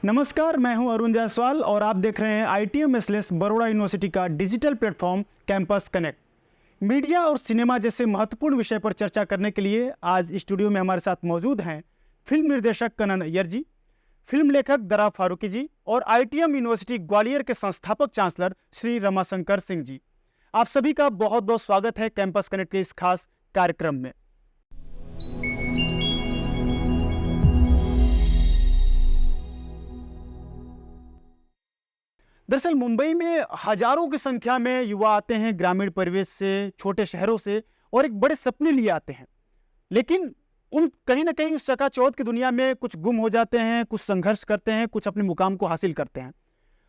नमस्कार, मैं हूं अरुण जायसवाल और आप देख रहे हैं ITM बड़ौदा यूनिवर्सिटी का digital platform campus connect. Media और सिनेमा जैसे महत्वपूर्ण विषय पर चर्चा करने के लिए आज स्टूडियो में हमारे साथ मौजूद हैं फिल्म निर्देशक कनन अय्यर जी, फिल्म लेखक दरा फारूकी जी और ITM यूनिवर्सिटी ग्वालियर के संस्थापक चांसलर श्री रमाशंकर सिंह जी। आप सभी का बहुत बहुत स्वागत है कैंपस कनेक्ट के इस खास कार्यक्रम में। दरअसल मुंबई में हजारों की संख्या में युवा आते हैं ग्रामीण परिवेश से, छोटे शहरों से, और एक बड़े सपने लिए आते हैं। लेकिन उन कहीं ना कहीं उस चकाचौंध की दुनिया में कुछ गुम हो जाते हैं, कुछ संघर्ष करते हैं, कुछ अपने मुकाम को हासिल करते हैं।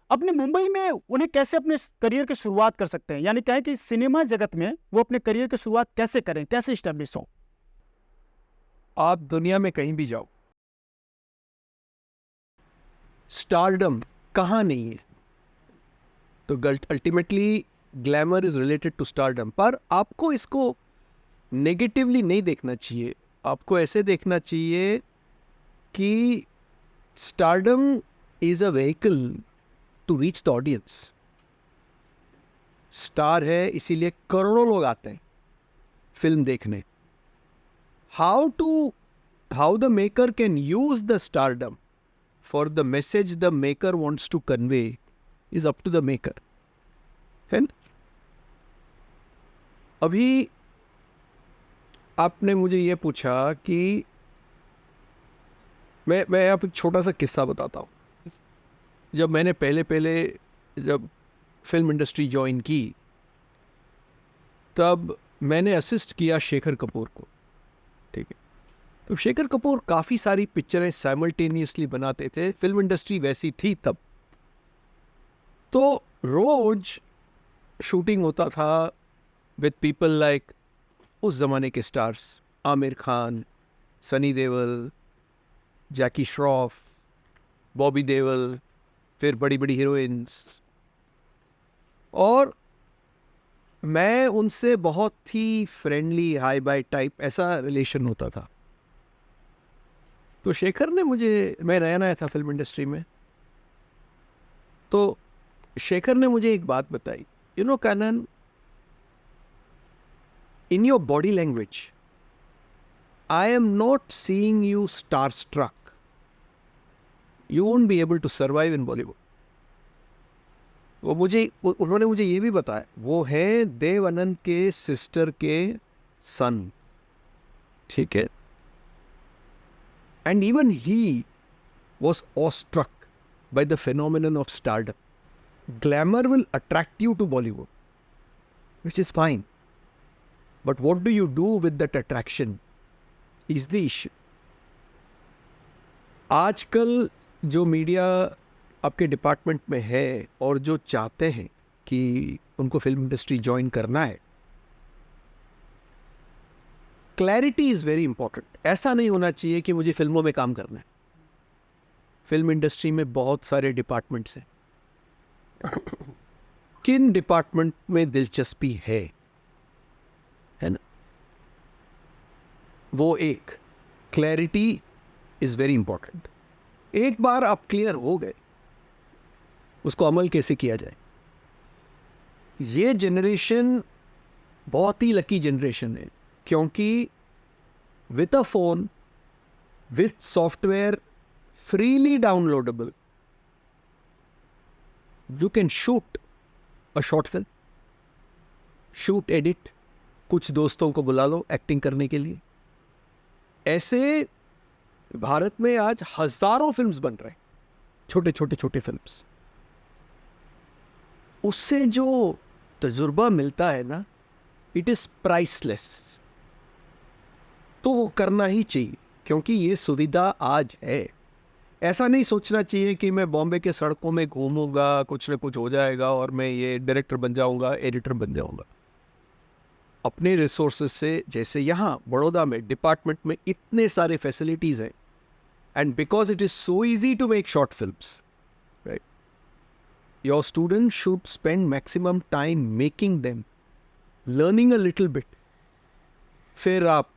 अपने मुंबई में उन्हें कैसे अपने करियर की शुरुआत कर सकते हैं, यानी कहें कि सिनेमा जगत में वो अपने करियर की शुरुआत कैसे करें, कैसे स्टैब्लिश हो? आप दुनिया में कहीं भी जाओ, स्टारडम कहाँ नहीं है। तो ultimately glamour is related to stardom, पर आपको इसको नेगेटिवली नहीं देखना चाहिए। आपको ऐसे देखना चाहिए कि stardom is a vehicle to reach the audience. Star है इसीलिए करोड़ों लोग आते हैं फिल्म देखने। How the maker can use the stardom for the message the maker wants to convey is up to the maker, है ना? अभी आपने मुझे ये पूछा कि मैं आप एक छोटा सा किस्सा बताता हूँ। जब मैंने पहले जब फिल्म इंडस्ट्री ज्वाइन की, तब मैंने असिस्ट किया शेखर कपूर को, ठीक है। तो शेखर कपूर काफ़ी सारी पिक्चरें साइमल्टेनियसली बनाते थे। फिल्म इंडस्ट्री वैसी थी तब, तो रोज शूटिंग होता था विद पीपल लाइक उस ज़माने के स्टार्स, आमिर खान, सनी देओल, जैकी श्रॉफ, बॉबी देओल, फिर बड़ी बड़ी हीरोइंस। और मैं उनसे बहुत ही फ्रेंडली, हाई बाय टाइप ऐसा रिलेशन होता था। तो शेखर ने मैं नया नया था फिल्म इंडस्ट्री में, तो शेखर ने मुझे एक बात बताई, you know Kanan, in your body language I am not seeing you star struck, you won't be able to survive in Bollywood. उन्होंने मुझे ये भी बताया, वो है देव आनंद के सिस्टर के सन, ठीक है। And even he was awestruck by the phenomenon of stardom. Glamour will attract you to Bollywood, which is fine. But what do you do with that attraction is the issue. आजकल जो media आपके department में है और जो चाहते हैं कि उनको फिल्म इंडस्ट्री ज्वाइन करना है, क्लैरिटी इज़ वेरी इंपॉर्टेंट। ऐसा नहीं होना चाहिए कि मुझे फिल्मों में काम करना है। फिल्म इंडस्ट्री में बहुत सारे डिपार्टमेंट्स हैं, किन डिपार्टमेंट में दिलचस्पी है ना? वो एक क्लैरिटी इज वेरी इंपॉर्टेंट। एक बार आप क्लियर हो गए, उसको अमल कैसे किया जाए। ये जनरेशन बहुत ही लकी जनरेशन है, क्योंकि with a phone, with software freely downloadable, you can shoot a short film, shoot edit, कुछ दोस्तों को बुला लो एक्टिंग करने के लिए। ऐसे भारत में आज हजारों फिल्म्स बन रहे हैं, छोटे फिल्म्स। उससे जो तजुर्बा मिलता है ना, इट इज प्राइसलेस। तो वो करना ही चाहिए, क्योंकि ये सुविधा आज है। ऐसा नहीं सोचना चाहिए कि मैं बॉम्बे के सड़कों में घूमूंगा, कुछ न कुछ हो जाएगा और मैं ये डायरेक्टर बन जाऊंगा, एडिटर बन जाऊंगा। अपने रिसोर्सेज से, जैसे यहाँ बड़ौदा में डिपार्टमेंट में इतने सारे फैसिलिटीज़ हैं, and because it is so easy to make short films, right, your student should spend maximum time making them, learning a little bit. फिर आप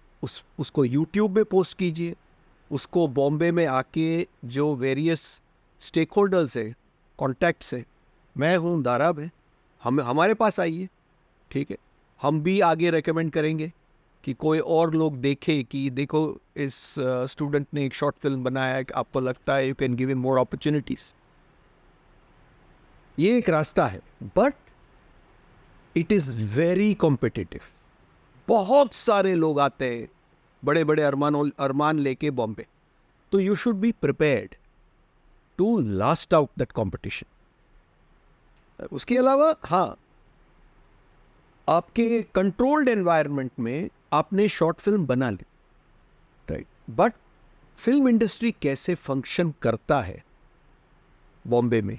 उसको यूट्यूब में पोस्ट कीजिए, उसको बॉम्बे में आके जो वेरियस स्टेक होल्डर्स है, कॉन्टैक्ट्स है, मैं हूँ, दाराब है, हमारे पास आइए, ठीक है, हम भी आगे रेकमेंड करेंगे कि कोई और लोग देखे कि देखो इस स्टूडेंट ने एक शॉर्ट फिल्म बनाया है, आपको लगता है you can give him more opportunities. ये एक रास्ता है, but it is very competitive. बहुत सारे लोग आते हैं बड़े बड़े अरमान लेके बॉम्बे, तो you should be prepared to last out that competition. उसके अलावा हाँ, आपके कंट्रोल्ड एनवायरनमेंट में आपने शॉर्ट फिल्म बना ली, राइट, बट फिल्म इंडस्ट्री कैसे फंक्शन करता है बॉम्बे में,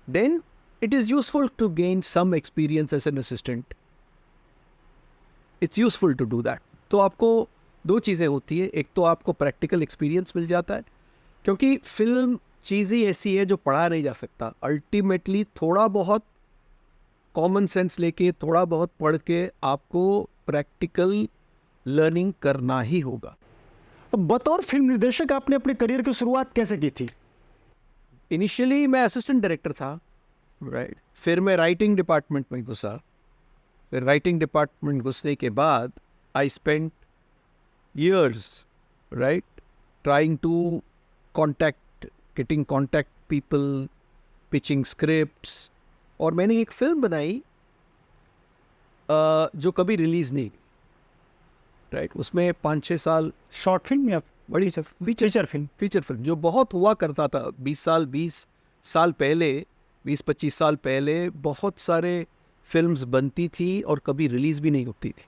then it is useful to gain some experience as an assistant. It's useful to do that. तो आपको दो चीज़ें होती है, एक तो आपको प्रैक्टिकल एक्सपीरियंस मिल जाता है, क्योंकि फिल्म चीज़ ही ऐसी है जो पढ़ा नहीं जा सकता। अल्टीमेटली थोड़ा बहुत कॉमन सेंस लेके, थोड़ा बहुत पढ़ के आपको प्रैक्टिकल लर्निंग करना ही होगा। बतौर फिल्म निर्देशक आपने अपने करियर की शुरुआत कैसे की थी? इनिशियली मैं असिस्टेंट डायरेक्टर था, राइट, फिर मैं राइटिंग डिपार्टमेंट में घुसा, फिर राइटिंग डिपार्टमेंट घुसने के बाद I spent years, right, trying to getting contact people, pitching scripts, और मैंने एक फिल्म बनाई जो कभी रिलीज नहीं, राइट, उसमें 5-6 साल। शॉर्ट फिल्म या बड़ी फीचर फिल्म जो बहुत हुआ करता था 20 साल पहले, 20-25 साल पहले बहुत सारे फिल्म्स बनती थी और कभी रिलीज भी नहीं होती थी।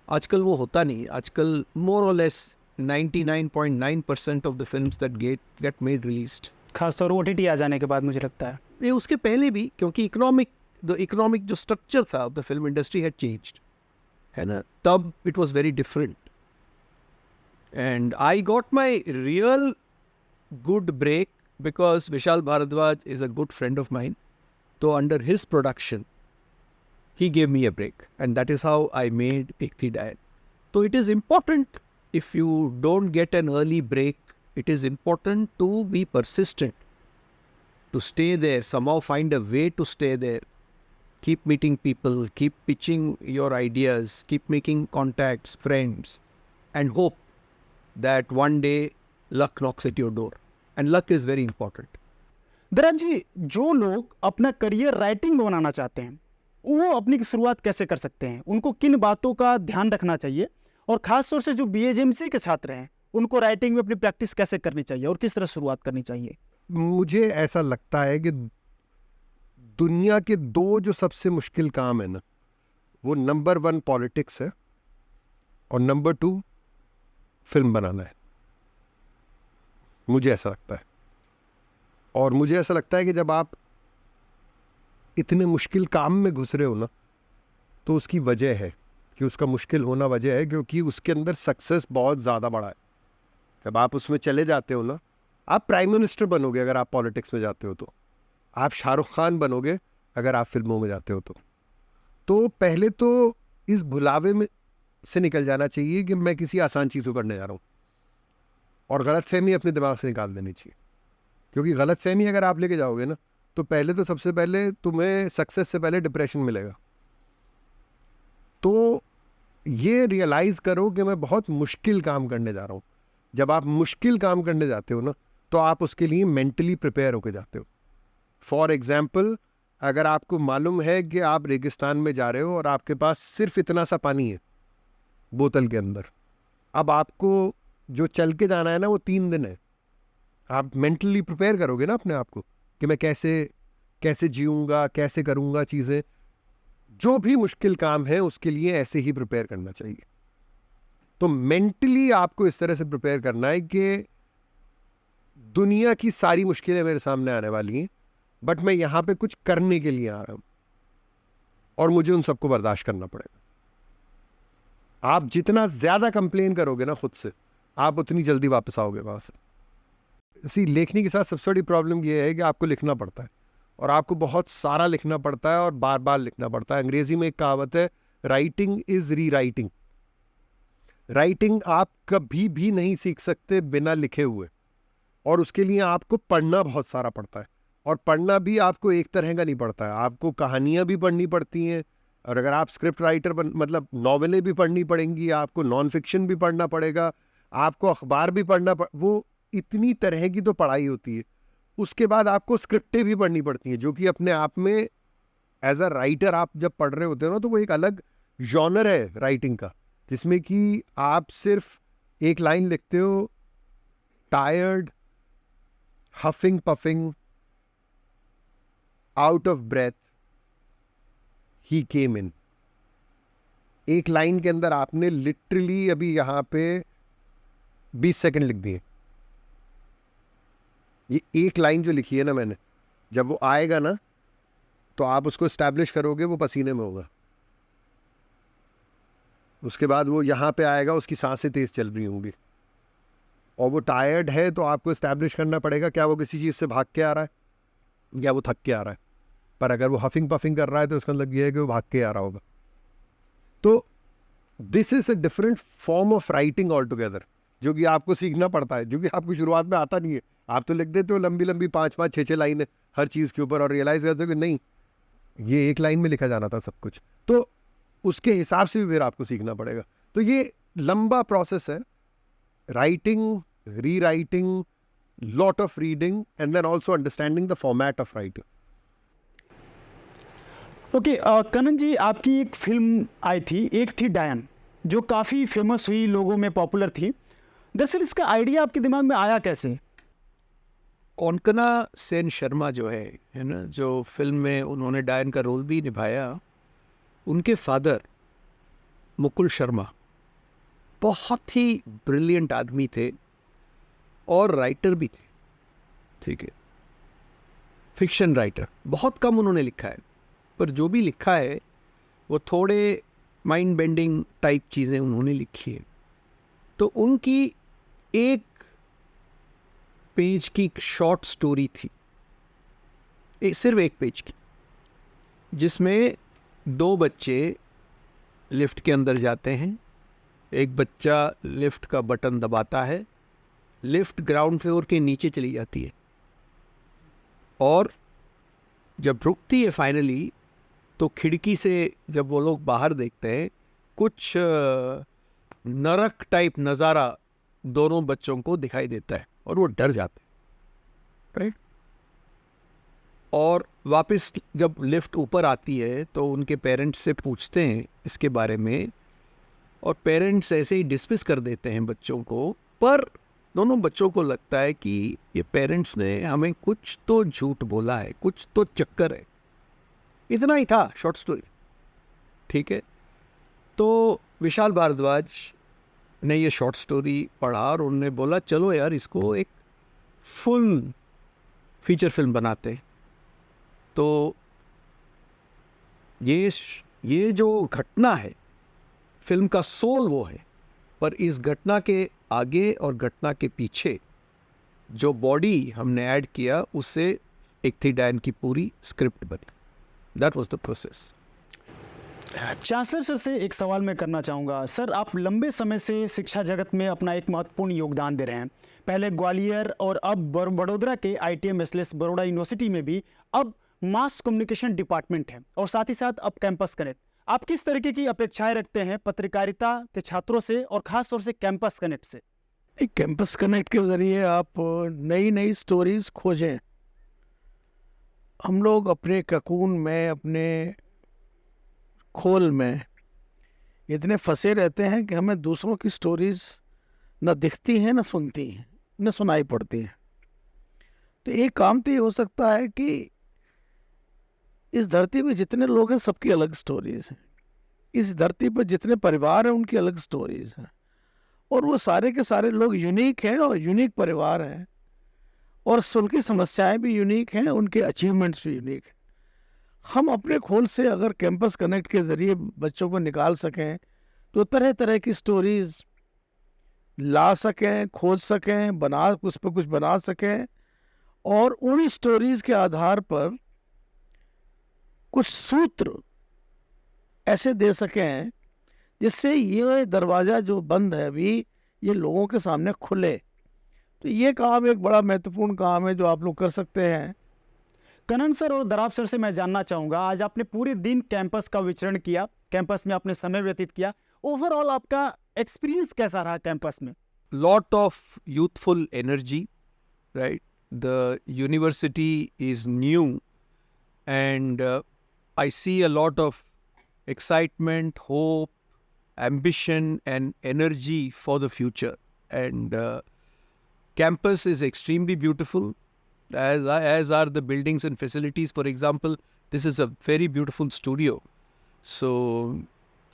आजकल वो होता नहीं। आजकल मोर और less 99.9% of the films that get made released, खासतौर OTT आ जाने के बाद मुझे लगता है। ये उसके पहले भी, क्योंकि इकोनॉमिक जो स्ट्रक्चर था of the film industry had changed, है ना, तब it was very different. And I got my real good break because Vishal Bhardwaj is a good friend of mine, तो under his production he gave me a break, and that is how I made Iqtidar. So it is important, if you don't get an early break, it is important to be persistent, to stay there, somehow find a way to stay there, keep meeting people, keep pitching your ideas, keep making contacts, friends, and hope that one day luck knocks at your door, and luck is very important. Dorab जी, जो लोग अपना career writing में बनाना चाहते हैं वो अपनी शुरुआत कैसे कर सकते हैं? उनको किन बातों का ध्यान रखना चाहिए? और ख़ास तौर से जो BHMC के छात्र हैं उनको राइटिंग में अपनी प्रैक्टिस कैसे करनी चाहिए और किस तरह शुरुआत करनी चाहिए? मुझे ऐसा लगता है कि दुनिया के दो जो सबसे मुश्किल काम है ना, वो नंबर 1 पॉलिटिक्स है और नंबर 2 फिल्म बनाना है। मुझे ऐसा लगता है। और मुझे ऐसा लगता है कि जब आप इतने मुश्किल काम में घुस रहे हो ना, तो उसकी वजह है कि उसका मुश्किल होना वजह है क्योंकि उसके अंदर सक्सेस बहुत ज़्यादा बड़ा है। जब आप उसमें चले जाते हो ना, आप प्राइम मिनिस्टर बनोगे अगर आप पॉलिटिक्स में जाते हो, तो आप शाहरुख खान बनोगे अगर आप फिल्मों में जाते हो। तो पहले तो इस भुलावे में से निकल जाना चाहिए कि मैं किसी आसान चीज़ को करने जा रहा हूँ, और गलतफहमी अपने दिमाग से निकाल देनी चाहिए। क्योंकि गलतफहमी अगर आप लेके जाओगे ना, तो पहले तो सबसे पहले तुम्हें सक्सेस से पहले डिप्रेशन मिलेगा। तो ये रियलाइज़ करो कि मैं बहुत मुश्किल काम करने जा रहा हूँ। जब आप मुश्किल काम करने जाते हो ना, तो आप उसके लिए मेंटली प्रिपेयर होकर जाते हो। फॉर एग्जाम्पल, अगर आपको मालूम है कि आप रेगिस्तान में जा रहे हो और आपके पास सिर्फ इतना सा पानी है बोतल के अंदर, अब आपको जो चल के जाना है ना, वो 3 दिन है। आप मेंटली प्रिपेयर करोगे ना अपने आप को कि मैं कैसे जीऊँगा, कैसे करूँगा चीज़ें। जो भी मुश्किल काम है उसके लिए ऐसे ही प्रिपेयर करना चाहिए। तो मेंटली आपको इस तरह से प्रिपेयर करना है कि दुनिया की सारी मुश्किलें मेरे सामने आने वाली हैं, बट मैं यहाँ पे कुछ करने के लिए आ रहा हूँ और मुझे उन सबको बर्दाश्त करना पड़ेगा। आप जितना ज़्यादा कंप्लेन करोगे ना खुद से, आप उतनी जल्दी वापस आओगे वहाँ से। इसी लेखनी के साथ सबसे बड़ी प्रॉब्लम ये है कि आपको लिखना पड़ता है, और आपको बहुत सारा लिखना पड़ता है और बार बार लिखना पड़ता है। अंग्रेजी में एक कहावत है, राइटिंग इज री राइटिंग। राइटिंग आप कभी भी नहीं सीख सकते बिना लिखे हुए। और उसके लिए आपको पढ़ना बहुत सारा पड़ता है, और पढ़ना भी आपको एक तरह का नहीं पड़ता है, आपको कहानियाँ भी पढ़नी पड़ती हैं, और अगर आप स्क्रिप्ट राइटर मतलब नॉवेलें भी पढ़नी पड़ेंगी, आपको नॉन फिक्शन भी पढ़ना पड़ेगा, आपको अखबार भी वो इतनी तरह की तो पढ़ाई होती है। उसके बाद आपको स्क्रिप्टें भी पढ़नी पड़ती हैं, जो कि अपने आप में एज अ राइटर आप जब पढ़ रहे होते हो ना, तो वो एक अलग जॉनर है राइटिंग का, जिसमें कि आप सिर्फ एक लाइन लिखते हो, tired, huffing puffing, out of breath, he came in. एक लाइन के अंदर आपने लिटरली अभी यहां पे 20 सेकंड लिख दिए। ये एक लाइन जो लिखी है ना मैंने, जब वो आएगा ना तो आप उसको एस्टैब्लिश करोगे, वो पसीने में होगा। उसके बाद वो यहाँ पे आएगा, उसकी सांसें तेज चल रही होंगी, और वो टायर्ड है तो आपको एस्टैब्लिश करना पड़ेगा क्या वो किसी चीज़ से भाग के आ रहा है या वो थक के आ रहा है। पर अगर वो हफिंग पफिंग कर रहा है तो इसका मतलब ये है कि वो भाग के आ रहा होगा। तो this is a different form of writing all together, जो कि आपको सीखना पड़ता है, जो कि आपको शुरुआत में आता नहीं है। आप तो लिख देते हो लंबी लंबी 5-5, 6-6 लाइनें हर चीज़ के ऊपर, और रियलाइज करते हो कि नहीं, ये एक लाइन में लिखा जाना था सब कुछ। तो उसके हिसाब से भी फिर आपको सीखना पड़ेगा। तो ये लंबा प्रोसेस है, writing, rewriting, lot of reading, and then also understanding the format of writing. Okay Kanan ji, आपकी एक फिल्म आई थी, एक थी डायन, जो काफ़ी फेमस हुई, लोगों में पॉपुलर थी। दरअसल इसका आइडिया आपके दिमाग में आया कैसे? कोंकणा सेन शर्मा जो है ना, जो फिल्म में उन्होंने डायन का रोल भी निभाया, उनके फादर मुकुल शर्मा बहुत ही ब्रिलियंट आदमी थे और राइटर भी थे, ठीक है, फिक्शन राइटर। बहुत कम उन्होंने लिखा है, पर जो भी लिखा है वो थोड़े माइंड बेंडिंग टाइप चीज़ें उन्होंने लिखी है। तो उनकी एक पेज की शॉर्ट स्टोरी थी, सिर्फ एक पेज की, जिसमें 2 बच्चे लिफ्ट के अंदर जाते हैं। एक बच्चा लिफ्ट का बटन दबाता है, लिफ्ट ग्राउंड फ्लोर के नीचे चली जाती है, और जब रुकती है फाइनली, तो खिड़की से जब वो लोग बाहर देखते हैं, कुछ नरक टाइप नज़ारा दोनों बच्चों को दिखाई देता है, और वो डर जाते हैं, राइट। और वापस जब लिफ्ट ऊपर आती है तो उनके पेरेंट्स से पूछते हैं इसके बारे में, और पेरेंट्स ऐसे ही डिसमिस कर देते हैं बच्चों को। पर दोनों बच्चों को लगता है कि ये पेरेंट्स ने हमें कुछ तो झूठ बोला है, कुछ तो चक्कर है। इतना ही था शॉर्ट स्टोरी, ठीक है। तो विशाल भारद्वाज ने ये शॉर्ट स्टोरी पढ़ा और उन्होंने बोला चलो यार, इसको एक फुल फीचर फिल्म बनाते हैं। तो ये जो घटना है, फिल्म का सोल वो है, पर इस घटना के आगे और घटना के पीछे जो बॉडी हमने ऐड किया, उससे एक थी डायन की पूरी स्क्रिप्ट बनी। That was the process. Chancellor sir से एक सवाल मैं करना चाहूँगा। सर, आप लंबे समय से शिक्षा जगत में अपना एक महत्वपूर्ण योगदान दे रहे हैं, पहले ग्वालियर और अब बड़ोदरा के ITM बड़ौदा यूनिवर्सिटी में भी अब मास कम्युनिकेशन डिपार्टमेंट है, और साथ ही साथ अब कैंपस कनेक्ट। आप किस तरीके की अपेक्षाएं रखते हैं पत्रकारिता के छात्रों से, और खास तौर से कैंपस कनेक्ट से? एक कैंपस कनेक्ट के ज़रिए आप नई नई स्टोरीज खोजें। हम लोग अपने ककून में, अपने खोल में इतने फंसे रहते हैं कि हमें दूसरों की स्टोरीज न दिखती हैं, न सुनती हैं, न सुनाई पड़ती हैं। तो एक काम तो ये हो सकता है कि इस धरती पे जितने लोग हैं, सबकी अलग स्टोरीज हैं। इस धरती पर जितने परिवार हैं, उनकी अलग स्टोरीज हैं, और वो सारे के सारे लोग यूनिक हैं और यूनिक परिवार हैं, और उनकी समस्याएं भी यूनिक हैं, उनके अचीवमेंट्स भी यूनिक हैं। हम अपने खोल से अगर कैंपस कनेक्ट के ज़रिए बच्चों को निकाल सकें, तो तरह तरह की स्टोरीज ला सकें, खोज सकें, उस पर कुछ बना सकें, और उन स्टोरीज के आधार पर कुछ सूत्र ऐसे दे सकें जिससे ये दरवाज़ा जो बंद है अभी, ये लोगों के सामने खुले, तो ये काम एक बड़ा महत्वपूर्ण काम है जो आप लोग कर सकते हैं। कनन सर और दराब सर से मैं जानना चाहूँगा, आज आपने पूरे दिन कैंपस का विचरण किया, कैंपस में आपने समय व्यतीत किया, ओवरऑल आपका एक्सपीरियंस कैसा रहा कैंपस में? Lot of youthful energy, right? The university is new, and I see a lot of excitement, hope, ambition, and energy for the future. And campus is extremely beautiful, as are the buildings and facilities. For example, this is a very beautiful studio. So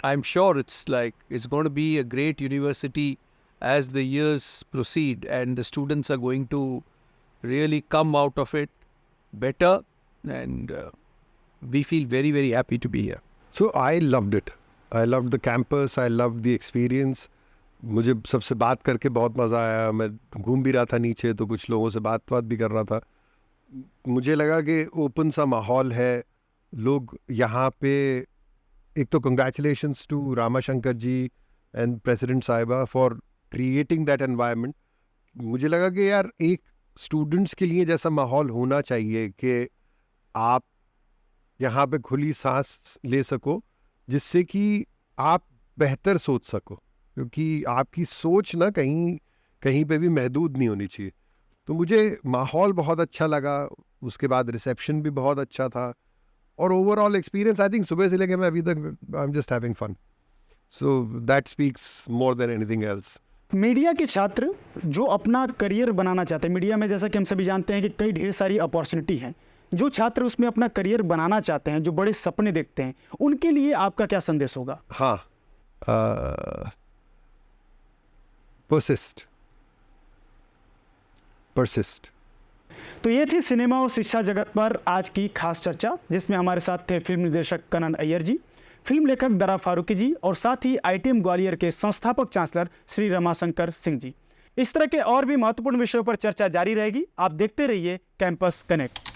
I'm sure it's going to be a great university as the years proceed, and the students are going to really come out of it better, and we feel very, very happy to be here. So I loved it. I loved the campus. I loved the experience. मुझे सबसे बात करके बहुत मज़ा आया। मैं घूम भी रहा था नीचे, तो कुछ लोगों से बात भी कर रहा था। मुझे लगा कि ओपन सा माहौल है। लोग यहाँ पे, एक तो congratulations to Ramashankar ji and president साहिबा फॉर क्रिएटिंग दैट एनवायरनमेंट। मुझे लगा कि यार एक स्टूडेंट्स के लिए जैसा माहौल होना चाहिए कि आप यहाँ पे खुली सांस ले सको, जिससे कि आप बेहतर सोच सको, क्योंकि आपकी सोच ना कहीं पे भी महदूद नहीं होनी चाहिए। तो मुझे माहौल बहुत अच्छा लगा, उसके बाद रिसेप्शन भी बहुत अच्छा था, और ओवरऑल एक्सपीरियंस आई थिंक सुबह से लेकर मैं अभी तक I am just having fun. So that speaks more than anything else. Media के छात्र जो अपना करियर बनाना चाहते हैं, मीडिया में जैसा कि हम सभी जानते हैं कि कई ढेर सारी अपॉर्चुनिटी हैं, जो छात्र उसमें अपना करियर बनाना चाहते हैं, जो बड़े सपने देखते हैं, उनके लिए आपका क्या संदेश होगा? हाँ, परसिस्ट। तो ये थी सिनेमा और शिक्षा जगत पर आज की खास चर्चा, जिसमें हमारे साथ थे फिल्म निर्देशक कनन अय्यर जी, फिल्म लेखक दरा फारूकी जी, और साथ ही ITM ग्वालियर के संस्थापक चांसलर श्री रमाशंकर सिंह जी। इस तरह के और भी महत्वपूर्ण विषयों पर चर्चा जारी रहेगी। आप देखते रहिए कैंपस कनेक्ट।